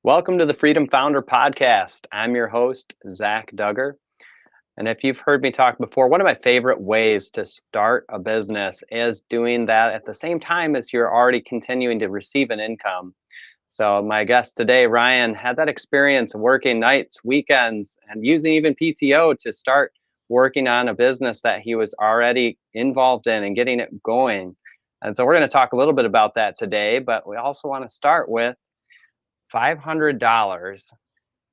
Welcome to the Freedom Founder Podcast. I'm your host, Zach Duggar. And if you've heard me talk before, one of my favorite ways to start a business is doing that at the same time as you're already continuing to receive an income. So, my guest today, Ryan, had that experience of working nights, weekends, and using even PTO to start working on a business that he was already involved in and getting it going. And so, we're going to talk a little bit about that today, but we also want to start with $500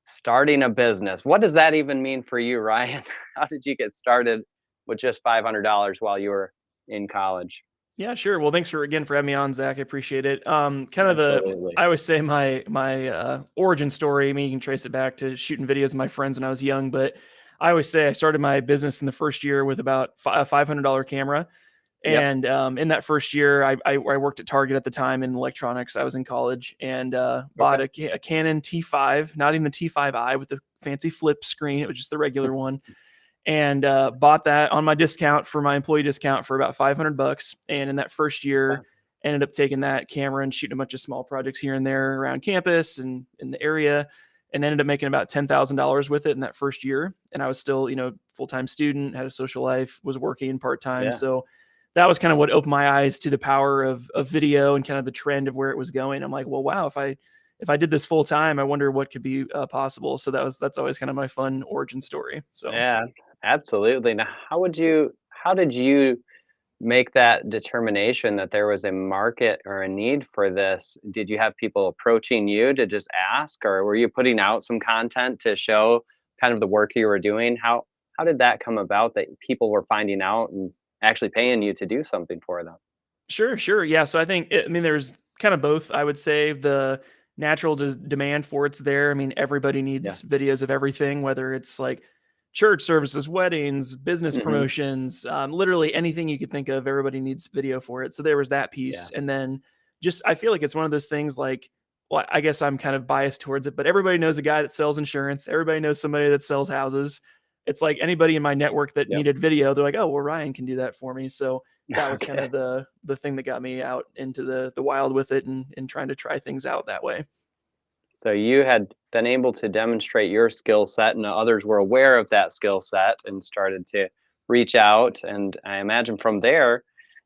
starting a business. What does that even mean for you, Ryan? How did you get started with just $500 while you were in college? Yeah, sure. Well, thanks for having me on, Zach. I appreciate it. Kind of Absolutely. I always say my origin story. I mean, you can trace it back to shooting videos of my friends when I was young, but I always say I started my business in the first year with about a $500 camera. Yep. And in that first year, I worked at Target at the time in electronics. I was in college and bought Okay. a Canon T5, not even the T5i with the fancy flip screen. It was just the regular one, and bought that on my discount for my employee discount for about $500. And in that first Yeah. year, ended up taking that camera and shooting a bunch of small projects here and there around campus and in the area, and ended up making about $10,000 with it in that first year. And I was still, full-time student, had a social life, was working part-time. Yeah. So that was kind of what opened my eyes to the power of video and kind of the trend of where it was going. I'm like, well, wow, if I did this full time, I wonder what could be possible. So that's always kind of my fun origin story. So Yeah. Absolutely. Now, how did you make that determination that there was a market or a need for this? Did you have people approaching you to just ask, or were you putting out some content to show kind of the work you were doing? How did that come about that people were finding out and actually paying you to do something for them? sure, yeah. So I mean, there's kind of both. I would say the natural demand for it's there. I mean, everybody Yeah. needs videos of everything, whether it's like church services, weddings, business Hmm. promotions, literally anything you could think of. Everybody needs video for it. So there was that Yeah. piece, and then just I feel like it's one of those things like. Well, I guess I'm kind of biased towards it, but everybody knows a guy that sells insurance. Everybody knows somebody that sells houses. It's like anybody in my network that Yep. needed video, they're like, "Oh, well, Ryan can do that for me." So that was kind Okay. of the thing that got me out into the wild with it and trying to try things out that way. So you had been able to demonstrate your skill set, and others were aware of that skill set and started to reach out. And I imagine from there,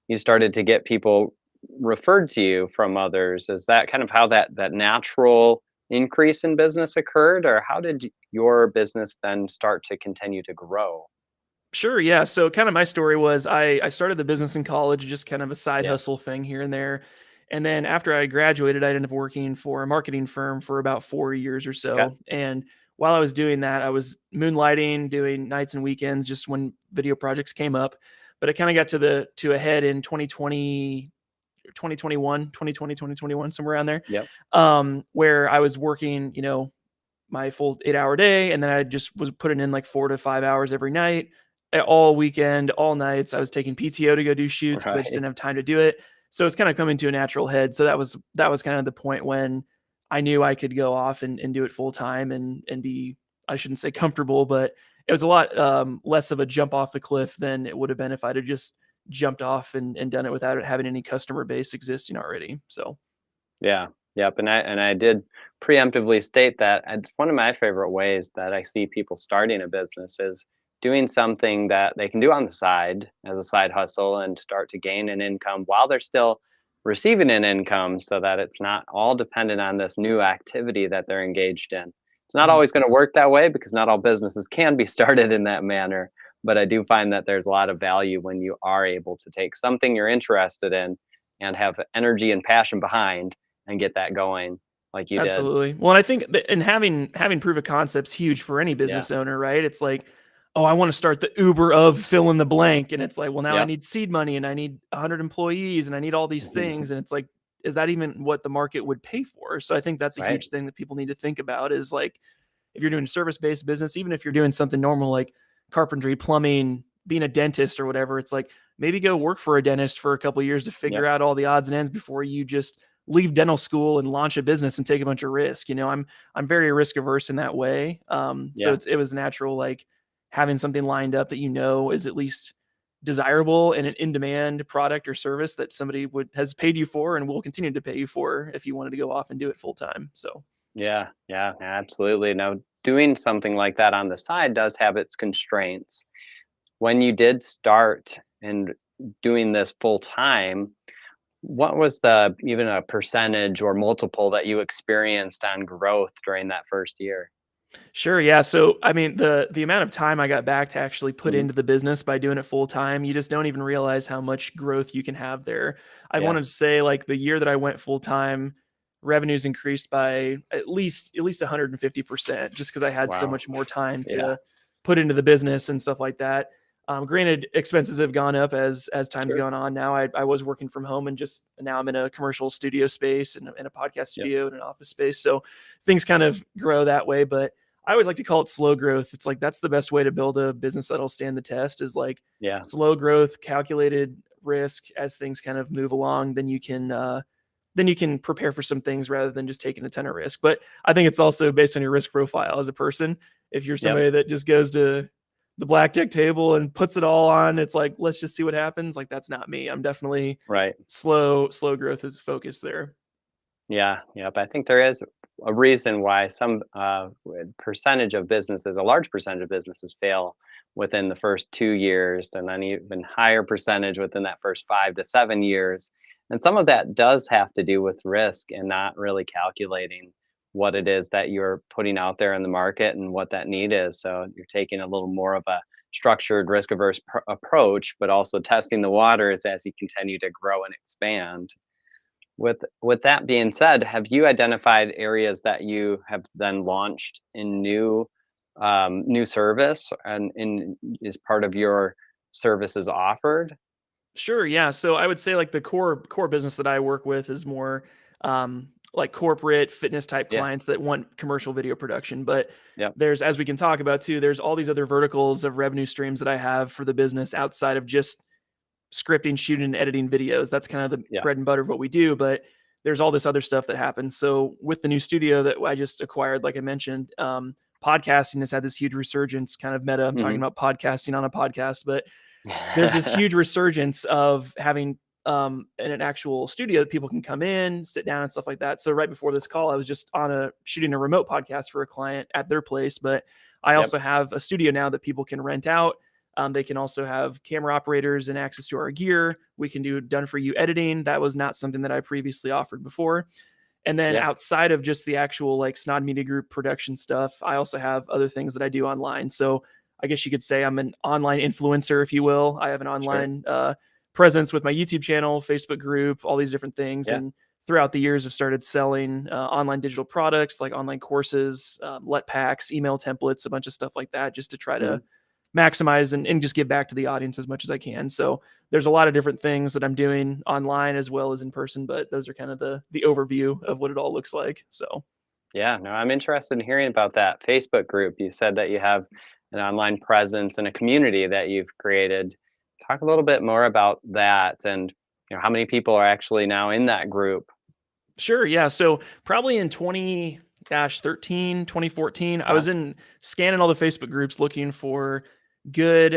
you started to get people referred to you from others. Is that kind of how that natural increase in business occurred, or how did your business then start to continue to grow? Sure, yeah. So kind of my story was I started the business in college, just kind of a side Yeah. hustle thing here and there. And then after I graduated, I ended up working for a marketing firm for about 4 years or Okay. so. And while I was doing that, I was moonlighting, doing nights and weekends just when video projects came up. But it kind of got to a head in 2020, 2021, 2020, 2021, somewhere around there, Yep. where I was working, my full 8-hour day, and then I just was putting in like 4 to 5 hours every night, all weekend, all nights. I was taking PTO to go do shoots because I just Right. didn't have time to do it. So it's kind of coming to a natural head. So that was kind of the point when I knew I could go off and do it full time and be, I shouldn't say comfortable, but it was a lot less of a jump off the cliff than it would have been if I'd have just jumped off and done it without it having any customer base existing already. So Yeah. Yep. And I did preemptively state that it's one of my favorite ways that I see people starting a business is doing something that they can do on the side as a side hustle and start to gain an income while they're still receiving an income so that it's not all dependent on this new activity that they're engaged in. It's not mhm. always going to work that way because not all businesses can be started in that manner, but I do find that there's a lot of value when you are able to take something you're interested in and have energy and passion behind and get that going like you did. Absolutely. Well, and I think that and having proof of concept's huge for any Yeah. business owner, right? It's like, oh, I want to start the Uber of fill in the blank. And it's like, well, now I Yep. need seed money and I need 100 employees and I need all these things. And it's like, is that even what the market would pay for? So I think that's a Right. huge thing that people need to think about is like, if you're doing a service-based business, even if you're doing something normal like carpentry, plumbing, being a dentist or whatever, it's like maybe go work for a dentist for a couple of years to figure Yep. out all the odds and ends before you just leave dental school and launch a business and take a bunch of risk. I'm very risk averse in that way. So Yeah. it was natural, like having something lined up that is at least desirable and an in demand product or service that somebody would has paid you for and will continue to pay you for if you wanted to go off and do it full time. So Yeah, absolutely. Now, doing something like that on the side does have its constraints. When you did start and doing this full time, what was the even a percentage or multiple that you experienced on growth during that first year? Sure, yeah. So, I mean, the amount of time I got back to actually put Mhm. into the business by doing it full time, you just don't even realize how much growth you can have there. I Yeah. wanted to say like the year that I went full time, revenues increased by at least 150% just because I had so Wow. much more time Yeah. to put into the business and stuff like that. Granted, expenses have gone up as time's Sure. gone on. Now I was working from home and just now I'm in a commercial studio space and in a podcast Yep. studio and an office space. So things kind of grow that way. But I always like to call it slow growth. It's like that's the best way to build a business that'll stand the test is like Yeah. slow growth, calculated risk as things kind of move along. Then you can prepare for some things rather than just taking a ton of risk. But I think it's also based on your risk profile as a person. If you're Yep. somebody that just goes to the blackjack table and puts it all on, it's like let's just see what happens. Like that's not me. I'm definitely Right. slow growth is focus there. Yeah. Yep. I think there is a reason why some percentage of businesses, a large percentage of businesses, fail within the first 2 years, and then even higher percentage within that first 5 to 7 years. And some of that does have to do with risk and not really calculating what it is that you're putting out there in the market and what that need is. So you're taking a little more of a structured, risk averse approach, but also testing the waters as you continue to grow and expand. With that being said, have you identified areas that you have then launched in new service and in is part of your services offered? Sure, yeah. So I would say like the core business that I work with is more like corporate fitness type Yeah. clients that want commercial video production. But Yep. there's, as we can talk about too, there's all these other verticals of revenue streams that I have for the business outside of just scripting, shooting, and editing videos. That's kind of the Yeah. bread and butter of what we do. But there's all this other stuff that happens. So with the new studio that I just acquired, like I mentioned, podcasting has had this huge resurgence. Kind of meta. I'm talking Mhm. about podcasting on a podcast, but there's this huge resurgence of having in an actual studio that people can come in, sit down and stuff like that. So right before this call, I was just on a shooting a remote podcast for a client at their place, but I Yep. also have a studio now that people can rent out. They can also have camera operators and access to our gear. We can do done for you editing. That was not something that I previously offered before. And then Yeah. outside of just the actual like Snod Media Group production stuff, I also have other things that I do online. So I guess you could say I'm an online influencer, if you will. I have an Sure. online presence with my YouTube channel, Facebook group, all these different things. Yeah. And throughout the years, I've started selling online digital products like online courses, let packs, email templates, a bunch of stuff like that, just to try to Mhm. maximize and just give back to the audience as much as I can. So there's a lot of different things that I'm doing online as well as in person, but those are kind of the overview of what it all looks like. So Yeah, no, I'm interested in hearing about that Facebook group. You said that you have an online presence and a community that you've created. Talk a little bit more about that and how many people are actually now in that group. sure, yeah. So probably in 2013, 2014, I was Wow. in scanning all the Facebook groups looking for good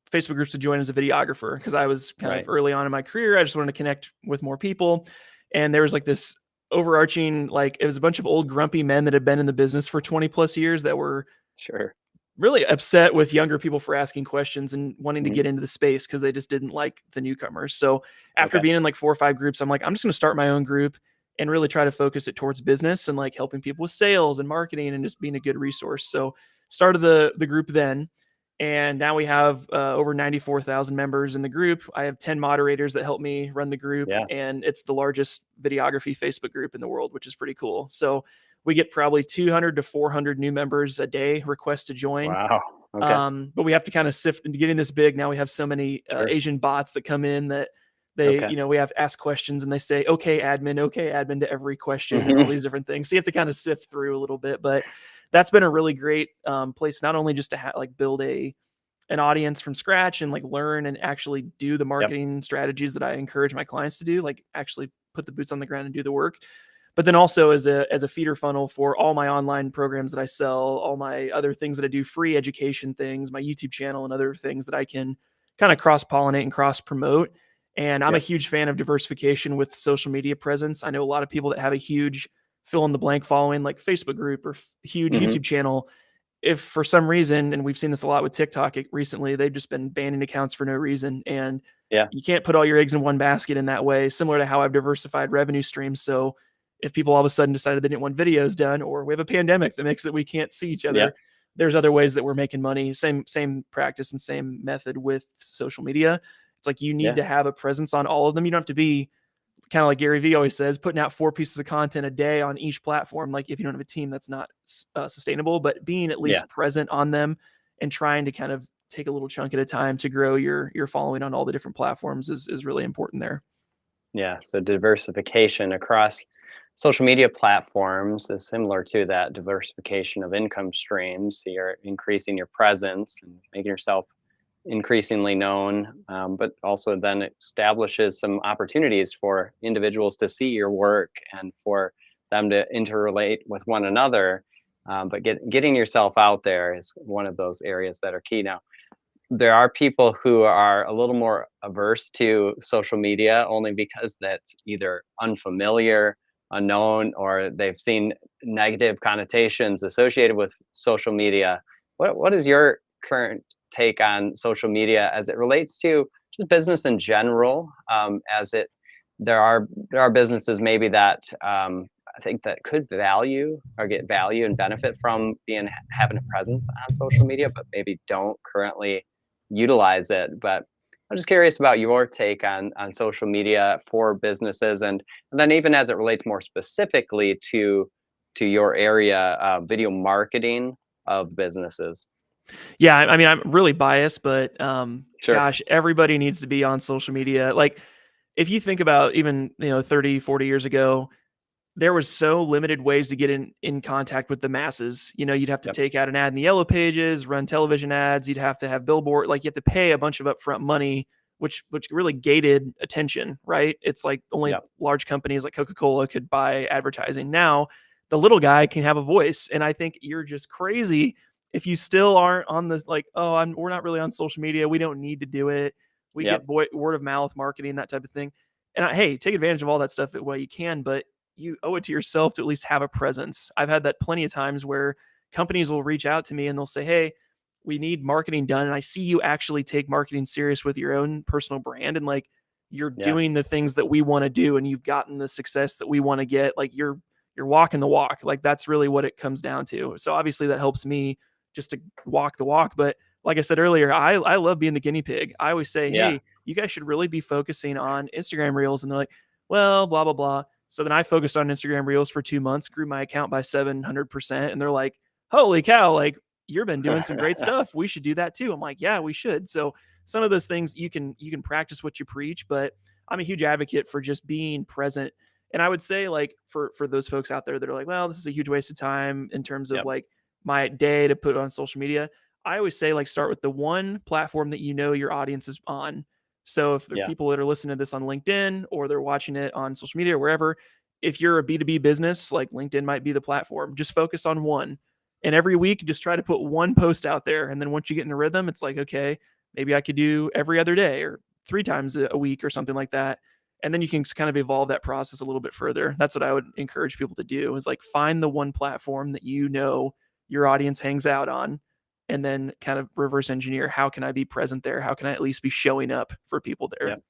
Facebook groups to join as a videographer because I was kind of Right. early on in my career. I just wanted to connect with more people. And there was like this overarching, like, it was a bunch of old grumpy men that had been in the business for 20 plus years that were Sure. really upset with younger people for asking questions and wanting to Mhm. get into the space because they just didn't like the newcomers. So after Okay. being in like 4 or 5 groups, I'm like, I'm just going to start my own group and really try to focus it towards business and like helping people with sales and marketing and just being a good resource. So started the group then. And now we have over 94,000 members in the group. I have 10 moderators that help me run the group, Yeah. and it's the largest videography Facebook group in the world, which is pretty cool. So we get probably 200 to 400 new members a day request to join. Wow. Okay. But we have to kind of sift into getting this big. Now we have so many Sure. Asian bots that come in that Okay. we have ask questions and they say, okay, admin to every question and all Mhm. these different things. So you have to kind of sift through a little bit, but that's been a really great place, not only just to like build an audience from scratch and like learn and actually do the Yep. marketing strategies that I encourage my clients to do, like actually put the boots on the ground and do the work. But then also as a feeder funnel for all my online programs that I sell, all my other things that I do, free education things, my YouTube channel and other things that I can kind of cross pollinate and cross promote. And I'm a Yep. huge fan of diversification with social media presence. I know a lot of people that have a huge fill in the blank following, like Facebook group or huge Hmm. YouTube channel, if for some reason, and we've seen this a lot with TikTok recently, they've just been banning accounts for no reason. And Yeah. you can't put all your eggs in one basket in that way, similar to how I've diversified revenue streams. So if people all of a sudden decided they didn't want videos done, or we have a pandemic that makes it we can't see each Yeah. other, there's other ways that we're making money. Same practice and same method with social media. It's like you need Yeah. to have a presence on all of them. You don't have to be kind of like Gary Vee always says, putting out 4 pieces of content a day on each platform. Like if you don't have a team, that's not sustainable, but being at least present on them and trying to kind of take a little chunk at a time to grow your following on all the different platforms is really important there. Yeah. So diversification across social media platforms is similar to that diversification of income streams. So you're increasing your presence and making yourself increasingly known, but also then establishes some opportunities for individuals to see your work and for them to interrelate with one another. But getting yourself out there is one of those areas that are key. Now, there are people who are a little more averse to social media only because that's either unfamiliar, unknown, or they've seen negative connotations associated with social media. What is your current take on social media as it relates to just business in general? As it there are businesses maybe that I think that could value or get value and benefit from having a presence on social media, but maybe don't currently utilize it. But I'm just curious about your take on social media for businesses, and then even as it relates more specifically to your area, video marketing of businesses. Yeah, I mean, I'm really biased, but Sure. gosh, everybody needs to be on social media. Like if you think about even, 30, 40 years ago, there was so limited ways to get in contact with the masses. You'd have to Yep. take out an ad in the yellow pages, run television ads, you'd have to have billboard, like you have to pay a bunch of upfront money, which really gated attention, right? It's like only Yep. large companies like Coca-Cola could buy advertising. Now, the little guy can have a voice, and I think you're just crazy if you still aren't on this like, "Oh, we're not really on social media. We don't need to do it. We get Yep. word of mouth marketing, that type of thing." And hey, take advantage of all that stuff while you can, but you owe it to yourself to at least have a presence. I've had that plenty of times where companies will reach out to me and they'll say, "Hey, we need marketing done." And I see you actually take marketing serious with your own personal brand, and like you're Yeah. doing the things that we want to do, and you've gotten the success that we want to get. Like you're walking the walk. Like that's really what it comes down to. So obviously that helps me just to walk the walk. But like I said earlier, I love being the guinea pig. I always say, Yeah. "Hey, you guys should really be focusing on Instagram reels." And they're like, "Well, blah, blah, blah." So then I focused on Instagram reels for 2 months, grew my account by 700%. And they're like, "Holy cow, like you've been doing some great stuff. We should do that too." I'm like, "Yeah, we should." So some of those things you can practice what you preach, but I'm a huge advocate for just being present. And I would say like for those folks out there that are like, "Well, this is a huge waste of time in terms of Yep. like my day to put on social media." I always say like start with the one platform that you know your audience is on. So if there are Yeah. people that are listening to this on LinkedIn or they're watching it on social media or wherever, if you're a B2B business, like LinkedIn might be the platform. Just focus on one. And every week, just try to put one post out there. And then once you get in a rhythm, it's like, okay, maybe I could do every other day or 3 times a week or something like that. And then you can kind of evolve that process a little bit further. That's what I would encourage people to do is like find the one platform that you know your audience hangs out on and then kind of reverse engineer how can I be present there? How can I at least be showing up for people there? Yep.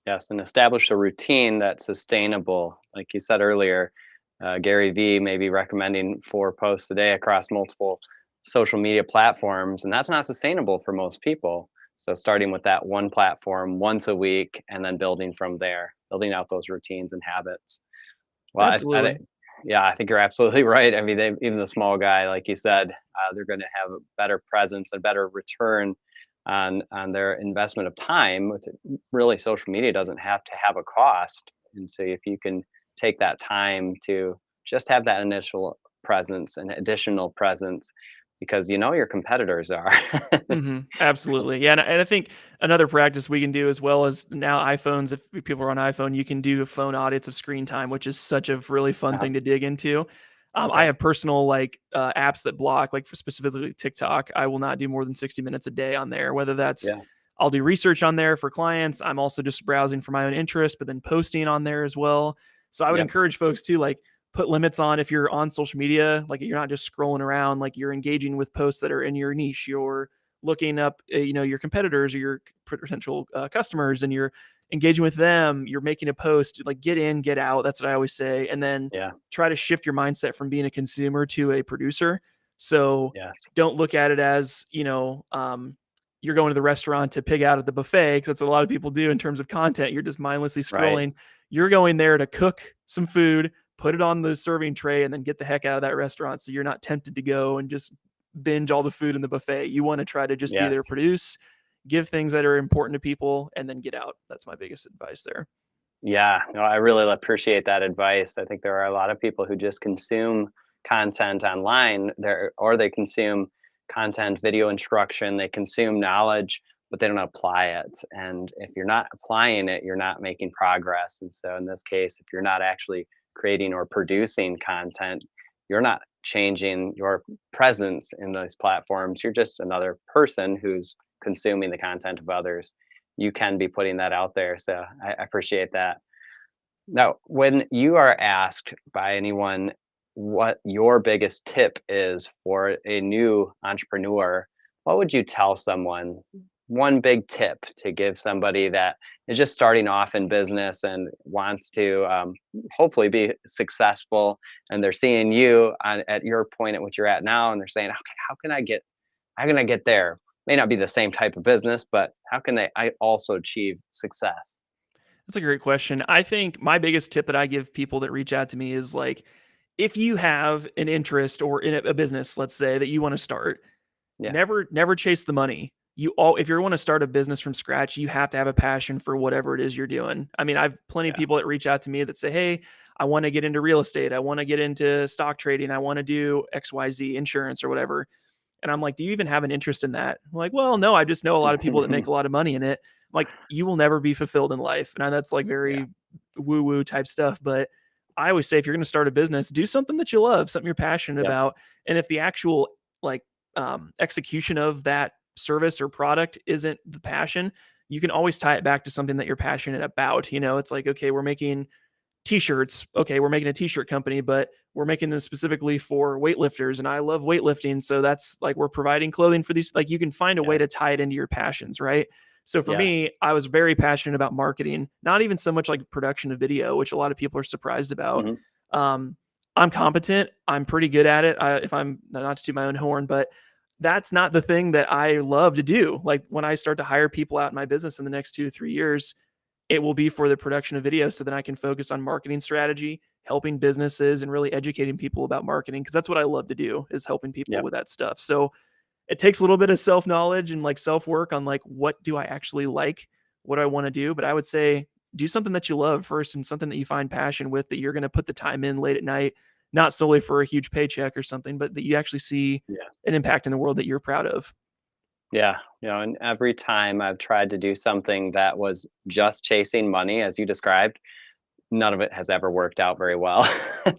Yes, and establish a routine that's sustainable. Like you said earlier, Gary Vee may be recommending 4 posts a day across multiple social media platforms, and that's not sustainable for most people. So starting with that one platform once a week, and then building from there, building out those routines and habits. Well, Absolutely. yeah, I think you're absolutely right. I mean, even the small guy, like you said, they're going to have a better presence, a better return on their investment of time. Really, social media doesn't have to have a cost, and so if you can take that time to just have that initial presence and additional presence, because you know your competitors are. Absolutely. Yeah. And I think another practice we can do as well as now iPhones, if people are on iPhone, you can do phone audits of screen time, which is such a really fun Uh-huh. thing to dig into. I Yep. have personal like apps that block, like for specifically TikTok. I will not do more than 60 minutes a day on there, whether that's Yeah. I'll do research on there for clients. I'm also just browsing for my own interest, but then posting on there as well. So I would Yep. encourage folks to like put limits on if you're on social media, like you're not just scrolling around, like you're engaging with posts that are in your niche. You're looking up, your competitors or your potential customers, and you're engaging with them. You're making a post, like get in, get out. That's what I always say. And then Yeah. try to shift your mindset from being a consumer to a producer. So Yes. don't look at it as, you're going to the restaurant to pig out at the buffet, because that's what a lot of people do in terms of content. You're just mindlessly Right. scrolling. You're going there to cook some food, put it on the serving tray, and then get the heck out of that restaurant. So you're not tempted to go and just binge all the food in the buffet. You want to try to just be there, Yes. produce, give things that are important to people, and then get out. That's my biggest advice there. Yeah, no, I really appreciate that advice. I think there are a lot of people who just consume content online there, or they consume content, video instruction, they consume knowledge, but they don't apply it. And if you're not applying it, you're not making progress. And so in this case, if you're not actually creating or producing content, you're not changing your presence in those platforms. You're just another person who's consuming the content of others. You can be putting that out there. So I appreciate that. Now, when you are asked by anyone what your biggest tip is for a new entrepreneur, what would you tell someone? One big tip to give somebody that is just starting off in business and wants to hopefully be successful, and they're seeing you at your point at which you're at now, and they're saying, "Okay, how can I get there?" May not be the same type of business, but how can I also achieve success? That's a great question. I think my biggest tip that I give people that reach out to me is like, if you have an interest or in a business, let's say that you want to start, Yeah, never chase the money. If you want to start a business from scratch, you have to have a passion for whatever it is you're doing. I mean, I've plenty of yeah, people that reach out to me that say, "Hey, I want to get into real estate. I want to get into stock trading. I want to do XYZ insurance or whatever." And I'm like, "Do you even have an interest in that?" I'm like, "Well, no, I just know a lot of people that make a lot of money in it." I'm like, you will never be fulfilled in life. And that's like yeah, very woo woo type stuff. But I always say, if you're going to start a business, do something that you love, something you're passionate yep, about. And if the actual like execution of that service or product isn't the passion, you can always tie it back to something that you're passionate about. It's like, okay, we're making t-shirts. Okay, we're making a t-shirt company, but we're making them specifically for weightlifters, and I love weightlifting, so that's like we're providing clothing for these. Like you can find a way to yes, tie it into your passions, right? So for yes, me, I was very passionate about marketing, not even so much like production of video, which a lot of people are surprised about. mhm, um, I'm competent, I'm pretty good at it. If I'm not to toot my own horn, but that's not the thing that I love to do. Like when I start to hire people out in my business in the next 2 to 3 years, it will be for the production of video, so then I can focus on marketing strategy, helping businesses, and really educating people about marketing, because that's what I love to do, is helping people yep, with that stuff. So it takes a little bit of self-knowledge and like self-work on like, what do I actually like? What do I want to do? But I would say do something that you love first, and something that you find passion with, that you're going to put the time in late at night, not solely for a huge paycheck or something, but that you actually see yeah, an impact in the world that you're proud of. yeah. And every time I've tried to do something that was just chasing money, as you described, none of it has ever worked out very well.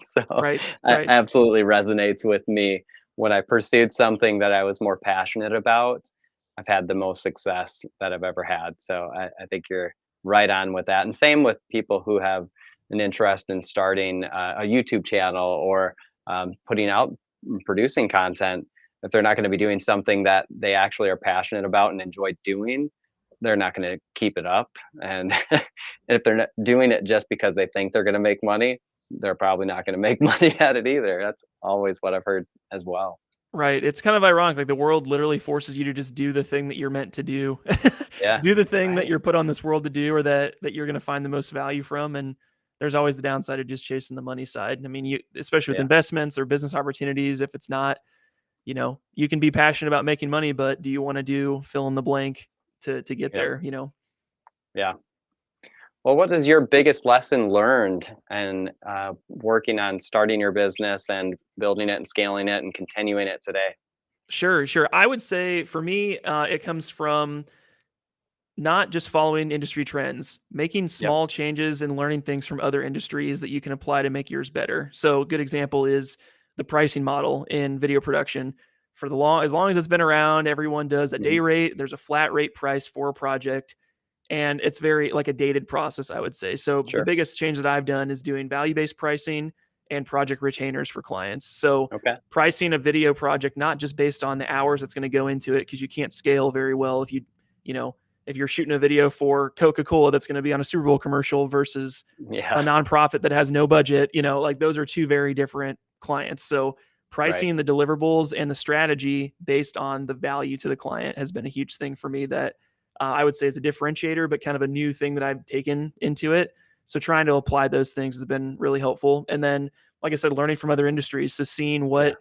So Right. it Right. absolutely resonates with me. When I pursued something that I was more passionate about, I've had the most success that I've ever had. So I think you're right on with that. And same with people who have an interest in starting a YouTube channel, or putting out, producing content. If they're not going to be doing something that they actually are passionate about and enjoy doing, they're not going to keep it up. And if they're not doing it just because they think they're going to make money, they're probably not going to make money at it either. That's always what I've heard as well. Right. It's kind of ironic. Like the world literally forces you to just do the thing that you're meant to do. Yeah. Do the thing that Right. you're put on this world to do, or that you're going to find the most value from. And there's always the downside of just chasing the money side. I mean, especially with Yeah. investments or business opportunities, if it's not, you can be passionate about making money, but do you want to do fill in the blank to get Yep. there? Yeah. Well, what is your biggest lesson learned and working on starting your business and building it and scaling it and continuing it today? Sure, sure. I would say for me, it comes from not just following industry trends, making Yep. small changes and learning things from other industries that you can apply to make yours better. So, a good example is the pricing model in video production. As long as it's been around, everyone does a day Hmm. rate. There's a flat rate price for a project, and it's very like a dated process, I would say. So, the Sure. biggest change that I've done is doing value based pricing and project retainers for clients. So Okay. pricing a video project, not just based on the hours that's going to go into it, because you can't scale very well if if you're shooting a video for Coca-Cola that's going to be on a Super Bowl commercial versus Yeah. a nonprofit that has no budget, like those are two very different clients. So pricing the deliverables and the strategy based on the value to the client has been a huge thing for me that I would say is a differentiator, but kind of a new thing that I've taken into it. So trying to apply those things has been really helpful. And then, like I said, learning from other industries. So seeing what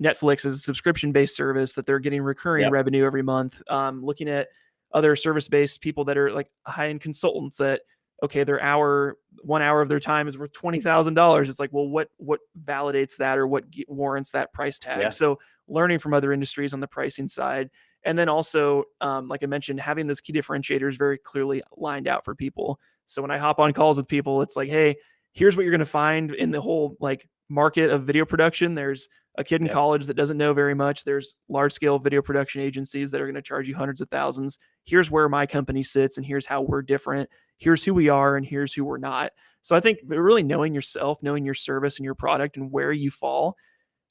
Netflix is a subscription-based service that they're getting recurring revenue every month. Looking at other service-based people that are like high-end consultants that, okay, 1 hour of their time is worth $20,000. It's like, well, what validates that, or what warrants that price tag? Yeah. So learning from other industries on the pricing side. And then also, like I mentioned, having those key differentiators very clearly lined out for people. So when I hop on calls with people, it's like, hey, here's what you're going to find in the whole like market of video production. There's a kid in college that doesn't know very much. There's large scale video production agencies that are going to charge you hundreds of thousands. Here's where my company sits, and here's how we're different. Here's who we are, and here's who we're not. So I think really knowing yourself, knowing your service and your product and where you fall,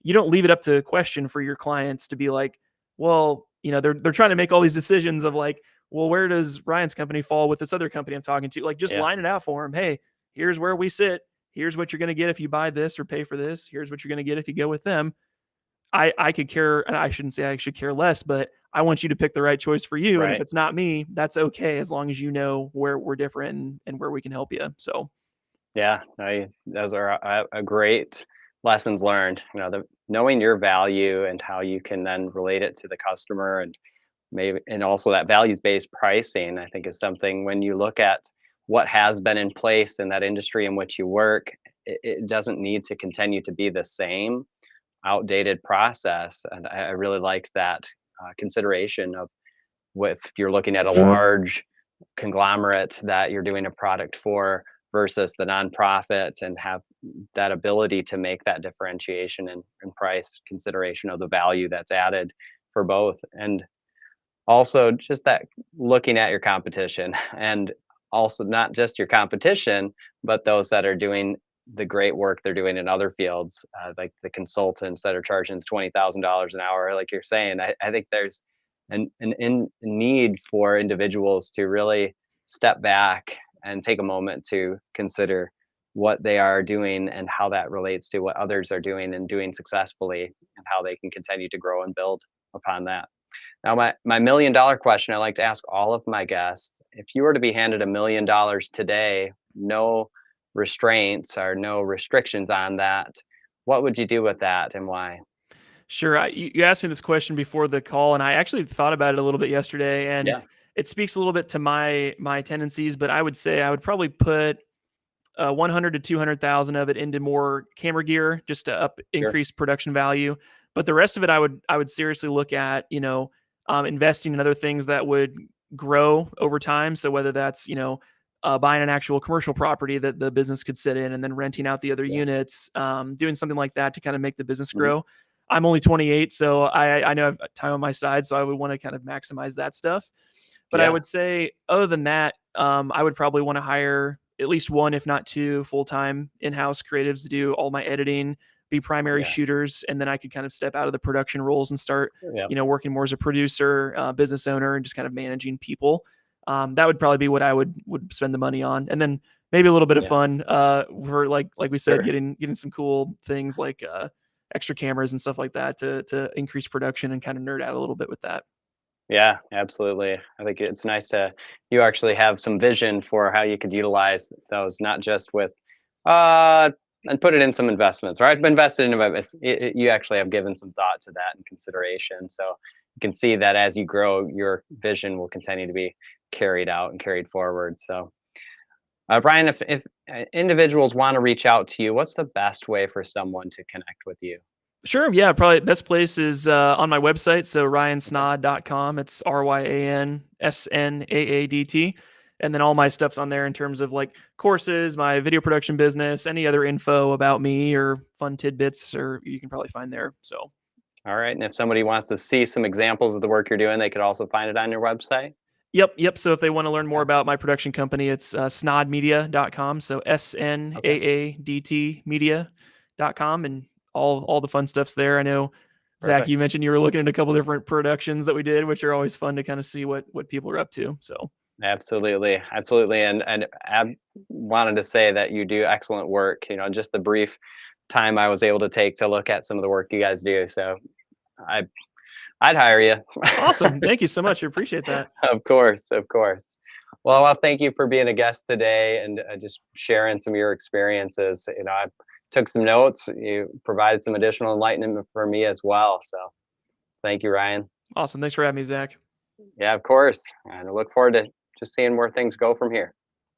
you don't leave it up to question for your clients to be like, well, they're trying to make all these decisions of like, well, where does Ryan's company fall with this other company I'm talking to? Like, just line it out for them. Hey, here's where we sit. Here's what you're going to get if you buy this or pay for this. Here's what you're going to get if you go with them. I could care, and I shouldn't say I should care less, but I want you to pick the right choice for you. And if it's not me, that's okay, as long as you know where we're different and where we can help you. So, yeah, those are a great lessons learned. Knowing your value and how you can then relate it to the customer, and also that values-based pricing, I think is something when you look at what has been in place in that industry in which you work, it doesn't need to continue to be the same outdated process. And I really like that consideration of if you're looking at a large conglomerate that you're doing a product for versus the nonprofits, and have that ability to make that differentiation and price consideration of the value that's added for both. And also just that looking at your competition, and also not just your competition, but those that are doing the great work they're doing in other fields, like the consultants that are charging $20,000 an hour, like you're saying. I think there's an need for individuals to really step back and take a moment to consider what they are doing and how that relates to what others are doing and doing successfully, and how they can continue to grow and build upon that. Now, my $1 million question I like to ask all of my guests: if you were to be handed $1 million today, no restraints or no restrictions on that, what would you do with that, and why? Sure. You asked me this question before the call, and I actually thought about it a little bit yesterday, and it speaks a little bit to my tendencies. But I would say I would probably put 100 to 200,000 of it into more camera gear, just to increase production value. But the rest of it, I would seriously look at investing in other things that would grow over time. So whether that's buying an actual commercial property that the business could sit in, and then renting out the other units, doing something like that to kind of make the business grow. I'm only 28, so I know I have time on my side, so I would want to kind of maximize that stuff. But I would say, other than that, I would probably want to hire at least one, if not two, full-time in-house creatives to do all my editing, be primary shooters, and then I could kind of step out of the production roles and start, working more as a producer, business owner, and just kind of managing people. That would probably be what I would spend the money on, and then maybe a little bit of fun for like we said, getting some cool things like extra cameras and stuff like that to increase production and kind of nerd out a little bit with that. Yeah, absolutely. I think it's nice to you actually have some vision for how you could utilize those, not just with and put it in some investments, right? Invested in investments. You actually have given some thought to that and consideration. So you can see that as you grow, your vision will continue to be carried out and carried forward. So Brian, if individuals want to reach out to you, what's the best way for someone to connect with you? Sure. Yeah. Probably the best place is on my website. So ryansnaad.com. It's RYANSNAADT. And then all my stuff's on there in terms of like courses, my video production business, any other info about me or fun tidbits, or you can probably find there. So. All right. And if somebody wants to see some examples of the work you're doing, they could also find it on your website? Yep. So if they want to learn more about my production company, it's snaadmedia.com. So SNAADT media. ryanhart.com, and all the fun stuff's there. I know, Zach, you Perfect. mentioned you were looking at a couple different productions that we did, which are always fun to kind of see what people are up to. So Absolutely, absolutely, and I wanted to say that you do excellent work. Just the brief time I was able to take to look at some of the work you guys do. So I I'd hire you. awesome. Thank you so much. I appreciate that. Of course, of course. Well, thank you for being a guest today and just sharing some of your experiences. I took some notes. You provided some additional enlightenment for me as well. So thank you, Ryan. Awesome. Thanks for having me, Zach. Yeah, of course. And I look forward to just seeing where things go from here.